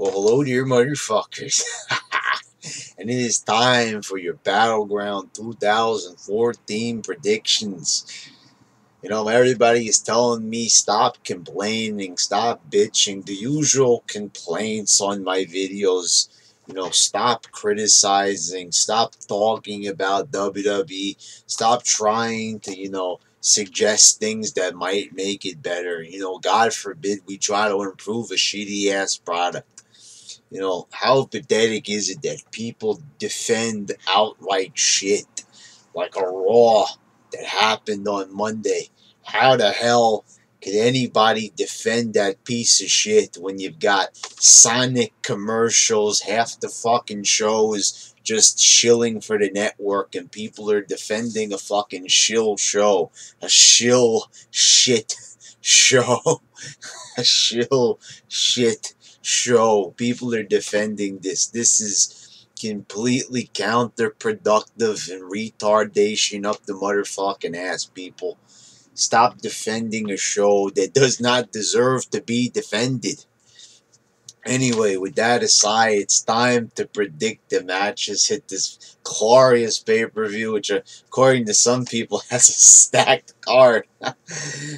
Well, hello, dear motherfuckers. And it is time for your Battleground 2014 predictions. Everybody is telling me stop complaining, stop bitching, the usual complaints on my videos. Stop criticizing, stop talking about WWE, stop trying to, suggest things that might make it better. God forbid we try to improve a shitty ass product. How pathetic is it that people defend outright shit like a Raw that happened on Monday? How the hell could anybody defend that piece of shit when you've got Sonic commercials, half the fucking shows just shilling for the network, and people are defending a fucking shill show, a shill shit show, a shill shit show. People are defending this. This is completely counterproductive and retardation up the motherfucking ass, people. Stop defending a show that does not deserve to be defended. Anyway, with that aside, it's time to predict the matches. Hit this glorious pay-per-view, which according to some people has a stacked card.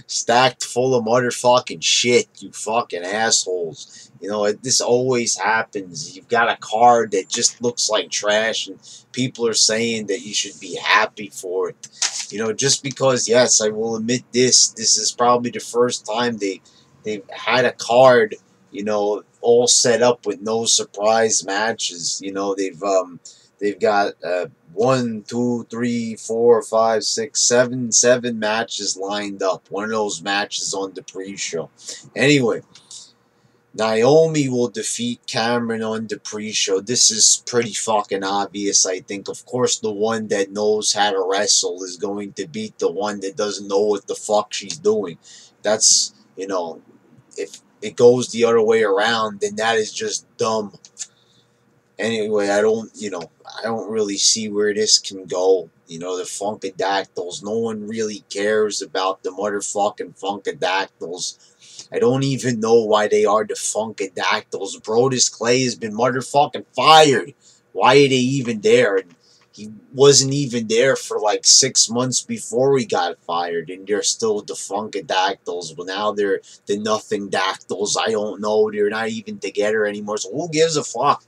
Stacked full of motherfucking shit, you fucking assholes. This always happens. You've got a card that just looks like trash, and people are saying that you should be happy for it. Just because, yes, I will admit this is probably the first time they've had a card, all set up with no surprise matches. They've got 1, 2, 3, 4, 5, 6, 7 matches lined up. One of those matches on the pre-show. Anyway, Naomi will defeat Cameron on the pre-show. This is pretty fucking obvious, I think. Of course, the one that knows how to wrestle is going to beat the one that doesn't know what the fuck she's doing. That's, if it goes the other way around, then that is just dumb. Anyway, I don't really see where this can go. The Funkadactyls, no one really cares about the motherfucking Funkadactyls. I don't even know why they are the Funkadactyls. Brodus Clay has been motherfucking fired. Why are they even there? And he wasn't even there for like 6 months before he got fired, and they're still the Funkadactyls. Well, now they're the Nothing Dactyls. I don't know. They're not even together anymore, so who gives a fuck?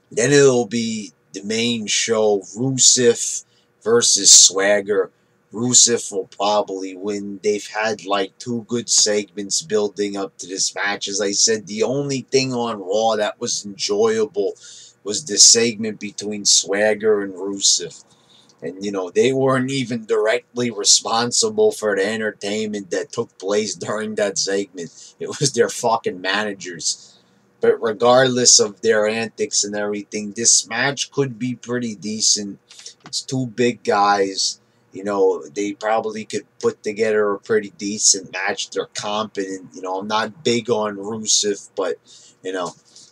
Then it'll be the main show, Rusev versus Swagger. Rusev will probably win. They've had like 2 good segments building up to this match. As I said, the only thing on Raw that was enjoyable was the segment between Swagger and Rusev. And, they weren't even directly responsible for the entertainment that took place during that segment. It was their fucking managers. But regardless of their antics and everything, this match could be pretty decent. It's 2 big guys. They probably could put together a pretty decent match. They're competent. I'm not big on Rusev, but,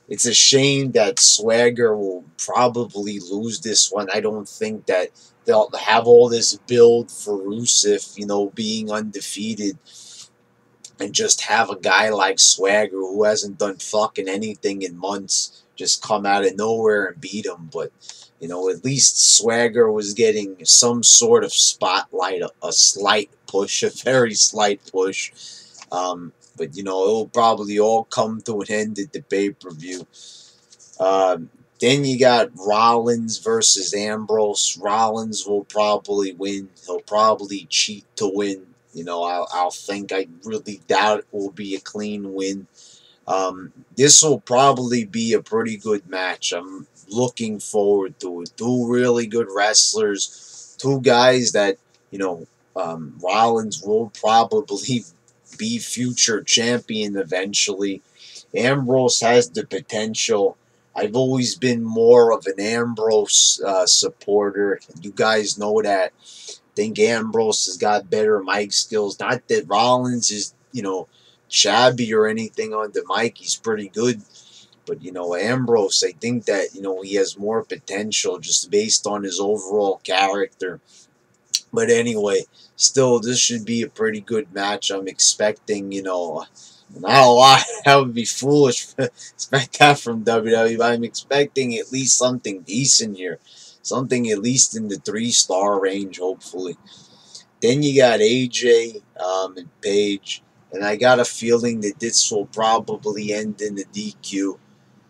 it's a shame that Swagger will probably lose this one. I don't think that they'll have all this build for Rusev, being undefeated, and just have a guy like Swagger who hasn't done fucking anything in months just come out of nowhere and beat him. But, at least Swagger was getting some sort of spotlight, a slight push, a very slight push. But, it'll probably all come to an end at the pay-per-view. Then you got Rollins versus Ambrose. Rollins will probably win. He'll probably cheat to win. I'll think. I really doubt it will be a clean win. This will probably be a pretty good match. I'm looking forward to it. 2 really good wrestlers. 2 guys that, Rollins will probably be future champion eventually. Ambrose has the potential. I've always been more of an Ambrose supporter. You guys know that. Think Ambrose has got better mic skills. Not that Rollins is, shabby or anything on the mic. He's pretty good. But, Ambrose, I think that, he has more potential just based on his overall character. But anyway, still, this should be a pretty good match. I'm expecting, Not a lot. That would be foolish to expect that from WWE, but I'm expecting at least something decent here. Something at least in the 3-star range, hopefully. Then you got AJ and Paige, and I got a feeling that this will probably end in the DQ.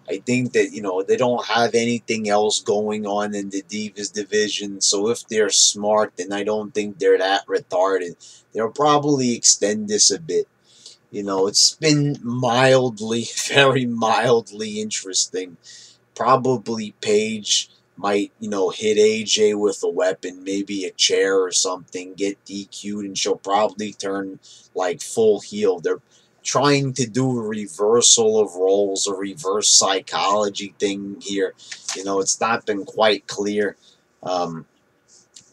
I think that, they don't have anything else going on in the Divas division, so if they're smart, then I don't think they're that retarded. They'll probably extend this a bit. It's been mildly, very mildly interesting. Probably Paige might, hit AJ with a weapon, maybe a chair or something, get DQ'd, and she'll probably turn like full heel. They're trying to do a reversal of roles, a reverse psychology thing here. It's not been quite clear. Um,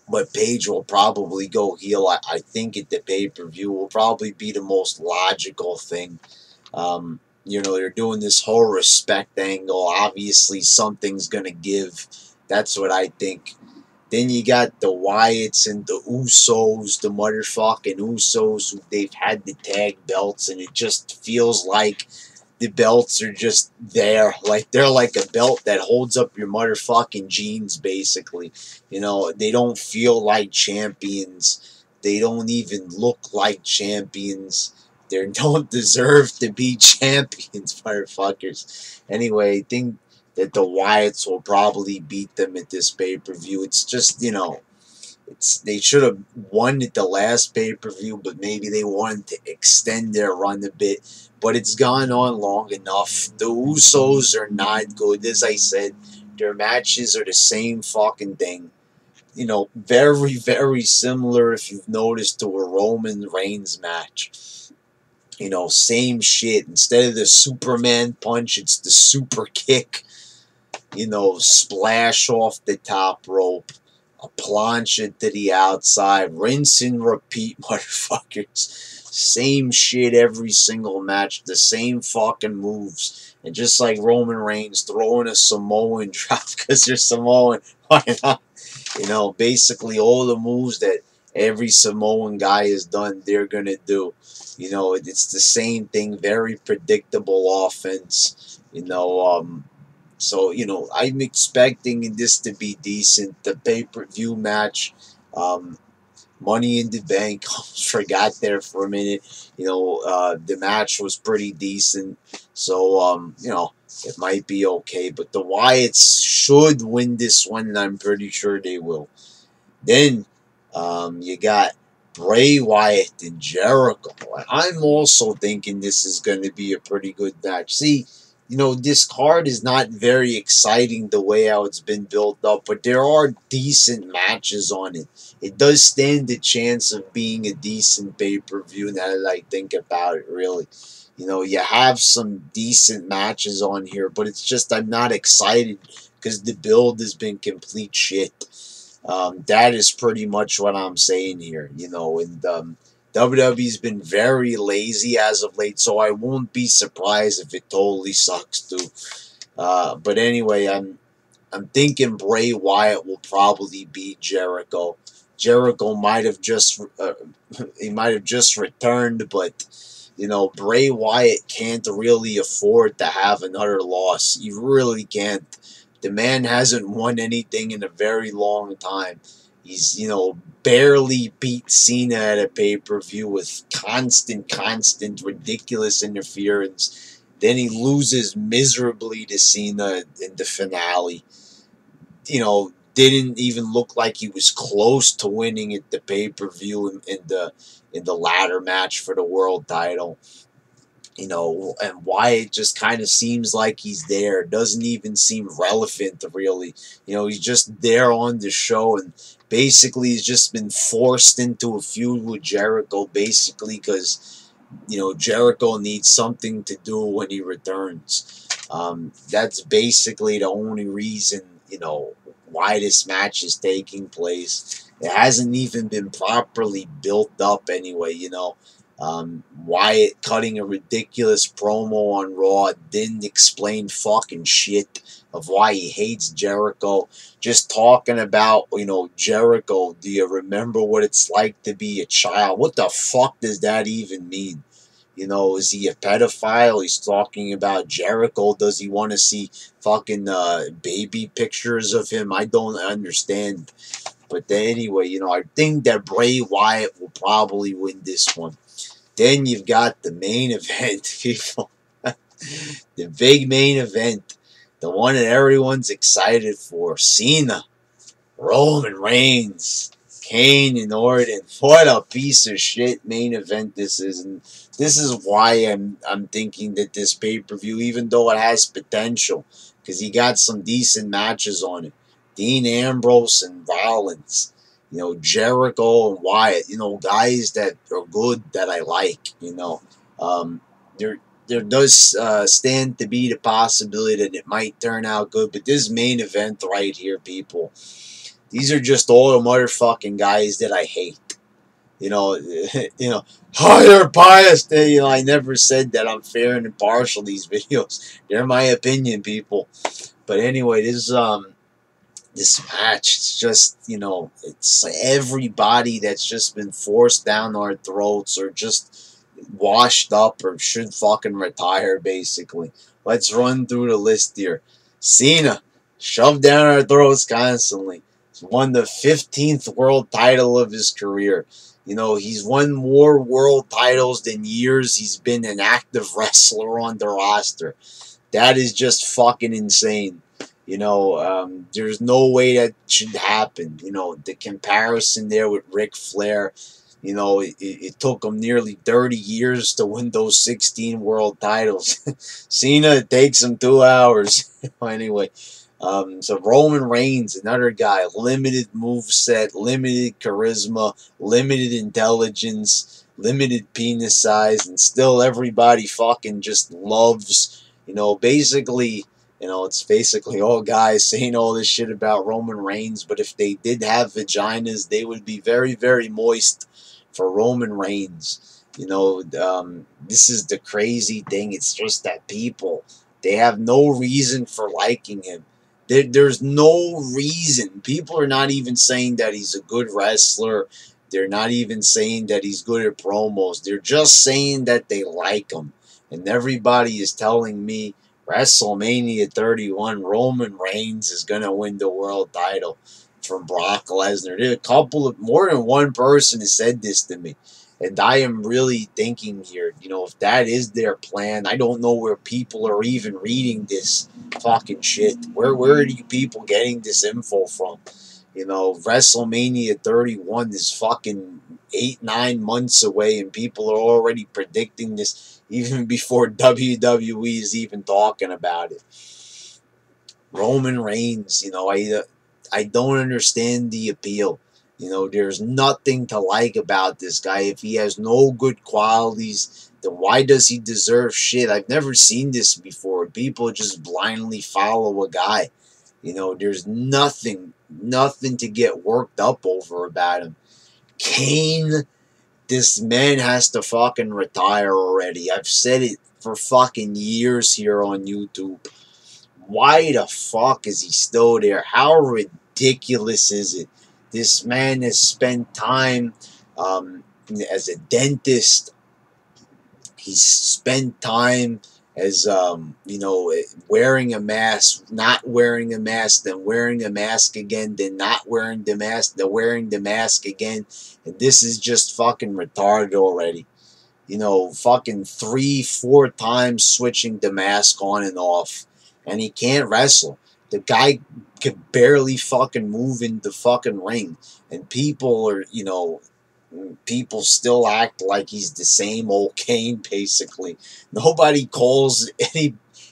but Paige will probably go heel. I think at the pay-per-view will probably be the most logical thing. You're doing this whole respect angle. Obviously, something's going to give. That's what I think. Then you got the Wyatts and the Usos, the motherfucking Usos, who they've had the tag belts, and it just feels like the belts are just there. Like they're like a belt that holds up your motherfucking jeans, basically. They don't feel like champions. They don't even look like champions. They don't deserve to be champions, motherfuckers. Anyway, I think that the Wyatts will probably beat them at this pay-per-view. It's just, they should have won at the last pay-per-view, but maybe they wanted to extend their run a bit. But it's gone on long enough. The Usos are not good. As I said, their matches are the same fucking thing. Very, very similar, if you've noticed, to a Roman Reigns match. Same shit. Instead of the Superman punch, it's the super kick. Splash off the top rope, a plancha to the outside, rinse and repeat, motherfuckers. Same shit every single match, the same fucking moves. And just like Roman Reigns throwing a Samoan drop because they're Samoan, why not? Basically all the moves that every Samoan guy has done, they're going to do. It's the same thing, very predictable offense. So, I'm expecting this to be decent. The pay-per-view match, Money in the Bank, forgot there for a minute. The match was pretty decent. So, it might be okay. But the Wyatts should win this one, and I'm pretty sure they will. Then, you got Bray Wyatt and Jericho. I'm also thinking this is going to be a pretty good match. See, this card is not very exciting the way how it's been built up, but there are decent matches on it. It does stand a chance of being a decent pay-per-view now that I think about it, really. You have some decent matches on here, but it's just I'm not excited because the build has been complete shit. That is pretty much what I'm saying here, and WWE's been very lazy as of late, so I won't be surprised if it totally sucks too. But anyway, I'm thinking Bray Wyatt will probably beat Jericho. Jericho might have just he might have just returned, but Bray Wyatt can't really afford to have another loss. He really can't. The man hasn't won anything in a very long time. He's, barely beat Cena at a pay-per-view with constant, ridiculous interference. Then he loses miserably to Cena in the finale. Didn't even look like he was close to winning at the pay-per-view in the ladder match for the world title. And Wyatt just kind of seems like he's there. Doesn't even seem relevant, really. He's just there on the show, and basically he's just been forced into a feud with Jericho, basically because, Jericho needs something to do when he returns. That's basically the only reason, why this match is taking place. It hasn't even been properly built up anyway, Wyatt cutting a ridiculous promo on Raw didn't explain fucking shit of why he hates Jericho. Just talking about, Jericho, do you remember what it's like to be a child? What the fuck does that even mean? You know, is he a pedophile? He's talking about Jericho. Does he want to see fucking baby pictures of him? I don't understand. But anyway, you know, I think that Bray Wyatt will probably win this one. Then you've got the main event, people. The big main event. The one that everyone's excited for. Cena, Roman Reigns, Kane and Orton. What a piece of shit main event this is. And this is why I'm thinking that this pay-per-view, even though it has potential, because he got some decent matches on it. Dean Ambrose and Rollins. You know, Jericho and Wyatt. You know, guys that are good that I like. You know, there there does stand to be the possibility that it might turn out good. But this main event right here, people, these are just all the motherfucking guys that I hate. You know, you know, higher biased. You know, I never said that I'm fair and impartial. These videos, they're my opinion, people. But anyway, this match, it's just, you know, it's everybody that's just been forced down our throats or just washed up or should fucking retire, basically. Let's run through the list here. Cena, shoved down our throats constantly. He's won the 15th world title of his career. You know, he's won more world titles than years he's been an active wrestler on the roster. That is just fucking insane. You know, there's no way that should happen. You know, the comparison there with Ric Flair, you know, it took him nearly 30 years to win those 16 world titles. Cena, it takes him 2 hours. Anyway, so Roman Reigns, another guy, limited moveset, limited charisma, limited intelligence, limited penis size, and still everybody fucking just loves, you know, basically. You know, it's basically all guys saying all this shit about Roman Reigns, but if they did have vaginas, they would be very, very moist for Roman Reigns. You know, this is the crazy thing. It's just that people, they have no reason for liking him. There's no reason. People are not even saying that he's a good wrestler. They're not even saying that he's good at promos. They're just saying that they like him. And everybody is telling me WrestleMania 31, Roman Reigns is going to win the world title from Brock Lesnar. There are more than one person has said this to me. And I am really thinking here, you know, if that is their plan, I don't know where people are even reading this fucking shit. Where are you people getting this info from? You know, WrestleMania 31 is fucking 8-9 months away, and people are already predicting this even before WWE is even talking about it. Roman Reigns, you know, I don't understand the appeal. You know, there's nothing to like about this guy. If he has no good qualities, then why does he deserve shit? I've never seen this before. People just blindly follow a guy. You know, there's nothing to get worked up over about him. Kane, this man has to fucking retire already. I've said it for fucking years here on YouTube. Why the fuck is he still there? How ridiculous is it? This man has spent time as a dentist. He's spent time as you know, wearing a mask, not wearing a mask, then wearing a mask again, then not wearing the mask, then wearing the mask again. And this is just fucking retarded already. You know, fucking 3-4 times switching the mask on and off. And he can't wrestle. The guy could barely fucking move in the fucking ring. And people are, you know, people still act like he's the same old Kane, basically. Nobody calls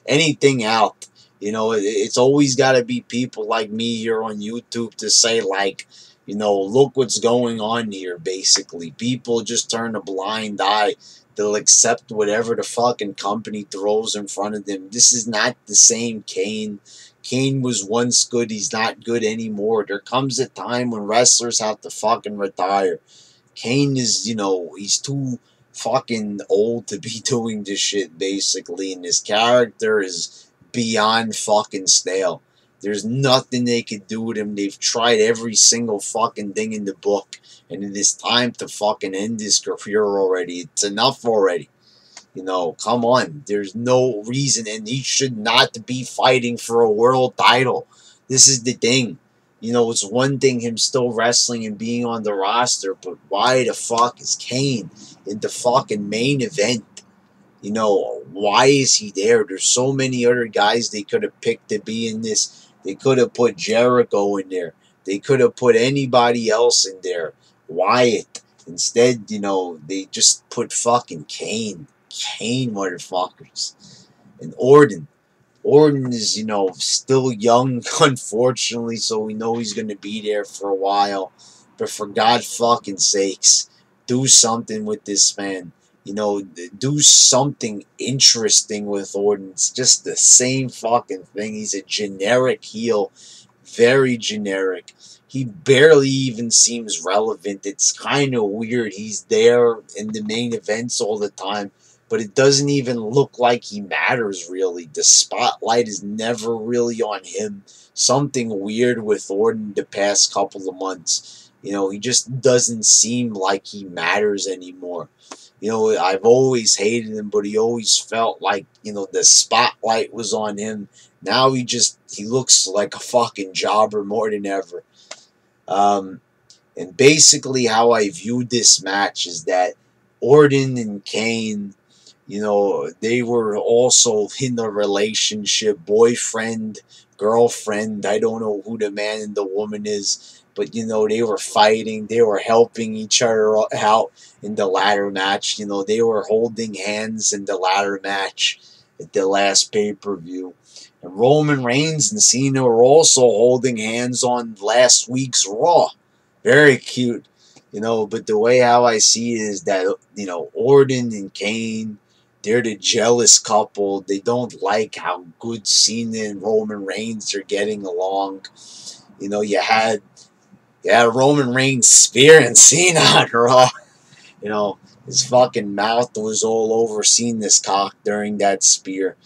anything out. You know, it's always got to be people like me here on YouTube to say, like, you know, look what's going on here, basically. People just turn a blind eye. They'll accept whatever the fucking company throws in front of them. This is not the same Kane. Kane was once good. He's not good anymore. There comes a time when wrestlers have to fucking retire. Kane is, you know, he's too fucking old to be doing this shit, basically. And his character is beyond fucking stale. There's nothing they could do with him. They've tried every single fucking thing in the book. And it is time to fucking end his career already. It's enough already. You know, come on. There's no reason, and he should not be fighting for a world title. This is the thing. You know, it's one thing him still wrestling and being on the roster, but why the fuck is Kane in the fucking main event? You know, why is he there? There's so many other guys they could have picked to be in this. They could have put Jericho in there. They could have put anybody else in there. Wyatt. Instead, you know, they just put fucking Kane. Kane, motherfuckers. And Orton. Orton is, you know, still young, unfortunately, so we know he's going to be there for a while. But for God fucking sakes, do something with this man. You know, do something interesting with Orton. It's just the same fucking thing. He's a generic heel. Very generic. He barely even seems relevant. It's kind of weird. He's there in the main events all the time, but it doesn't even look like he matters really. The spotlight is never really on him. Something weird with Orton the past couple of months. You know, he just doesn't seem like he matters anymore. You know, I've always hated him, but he always felt like, you know, the spotlight was on him. Now he looks like a fucking jobber more than ever. And basically how I viewed this match is that Orton and Kane, you know, they were also in a relationship, boyfriend, girlfriend. I don't know who the man and the woman is, but, you know, they were fighting. They were helping each other out in the ladder match. You know, they were holding hands in the ladder match at the last pay-per-view. And Roman Reigns and Cena were also holding hands on last week's Raw. Very cute. You know, but the way how I see it is that, you know, Orton and Kane, they're the jealous couple. They don't like how good Cena and Roman Reigns are getting along. You know, you had Roman Reigns spearing Cena on Raw. You know, his fucking mouth was all over Cena's cock during that spear.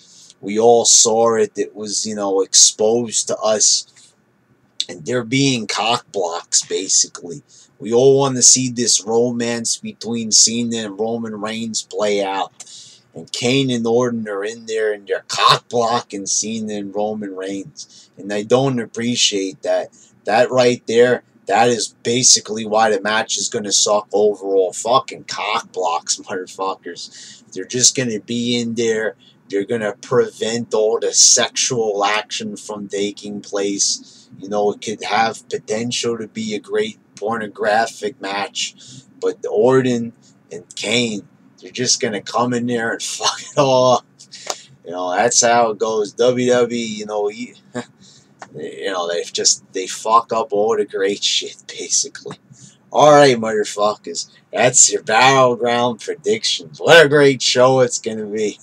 We all saw it. It was, you know, exposed to us. And they're being cock blocks, basically. We all want to see this romance between Cena and Roman Reigns play out. And Kane and Orton are in there and they're cock blocking Cena and Roman Reigns. And I don't appreciate that. That right there, that is basically why the match is going to suck overall. Fucking cock blocks, motherfuckers. They're just going to be in there. They're going to prevent all the sexual action from taking place. You know, it could have potential to be a great pornographic match. But Orton and Kane, they're just going to come in there and fuck it all up. You know, that's how it goes. WWE, you know, they fuck up all the great shit, basically. Alright, motherfuckers. That's your Battleground predictions. What a great show it's going to be.